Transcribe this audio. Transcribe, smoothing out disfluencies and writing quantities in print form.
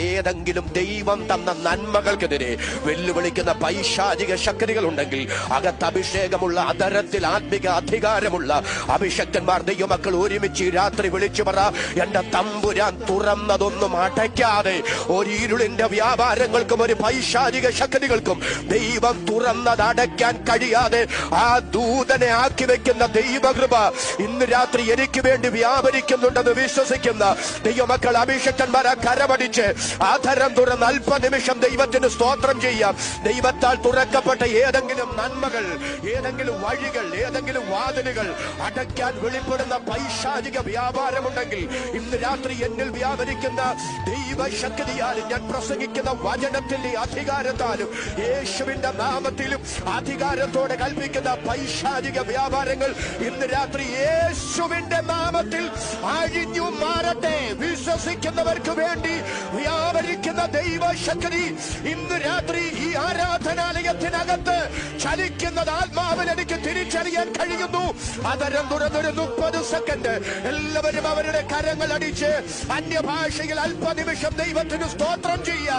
ഏതെങ്കിലും ദൈവം തന്ന നന്മകൾക്കെതിരെ വെല്ലുവിളിക്കുന്ന പൈശാചിക ശക്തികൾ ഉണ്ടെങ്കിൽ അകത്ത് അഭിഷേകമുള്ള അതരത്തിൽ ആത്മിക അധികാരമുള്ള അഭിഷക്തന്മാർ ദൈവമക്കൾ ഒരുമിച്ച് രാത്രി വിളിച്ചു പറ, എന്റെ തമ്പുരാൻ തുറന്നതൊന്നും അടയ്ക്കാതെ ഒരു ഇരുളിന്റെ വ്യാപാരങ്ങൾക്കും ഒരു പൈശാചിക ശക്തികൾക്കും ദൈവം തുറന്നത് അടയ്ക്കാൻ കഴിയാതെ ആ ദൂതനെ ആക്കി വെക്കുന്ന ദൈവകൃപ ഇന്ന് രാത്രി എനിക്ക് വേണ്ടി വ്യാപരിക്കുന്നുണ്ടെന്ന് വിശ്വസിക്കുന്ന ദൈവമക്കൾ അഭിഷക്തന്മാരെ കരമടിച്ച് ആധരം തുറന്ന് അല്പനിമിഷം ദൈവത്തിന് സ്തോത്രം ചെയ്യാം. ദൈവത്താൽ തുറക്കപ്പെട്ട ഏതെങ്കിലും നന്മകൾ, ഏതെങ്കിലും വഴികൾ, ഏതെങ്കിലും വാതിലുകൾ അടയ്ക്കാൻ വെളിപ്പെടുന്ന പൈശാചിക വ്യാപാരമുണ്ടെങ്കിൽ ഇന്ന് രാത്രി എന്നിൽ വ്യാപരിക്കുന്ന ദൈവശക്തിയാലും ഞാൻ പ്രസംഗിക്കുന്ന വചനത്തിന്റെ അധികാരത്താലും യേശുവിന്റെ നാമത്തിലും അധികാരത്തോടെ കൽപ്പിക്കുന്ന പൈശാചിക വ്യാപാരങ്ങൾ ഇന്ന് രാത്രി യേശുവിന്റെ നാമത്തിൽ അഴിഞ്ഞു മാറട്ടെ. വിശ്വസിക്കുന്നവർക്ക് വേണ്ടി വ്യാപരിക്കുന്ന ദൈവശക്തി ഇന്ന് രാത്രി ഈ ആരാധനാലയത്തിനകത്ത് ചലിക്കുന്നത് ആത്മാവിൽ എനിക്ക് തിരിച്ചറിയാൻ കഴിയുന്നു. അതരം തുറന്നൊരു 30 സെക്കൻഡ് എല്ലാവരും അവരുടെ കരങ്ങൾ അടിച്ച് അന്യഭാഷയിൽ അല്പനിമിഷം ദൈവത്തിന് സ്തോത്രം ചെയ്യാം.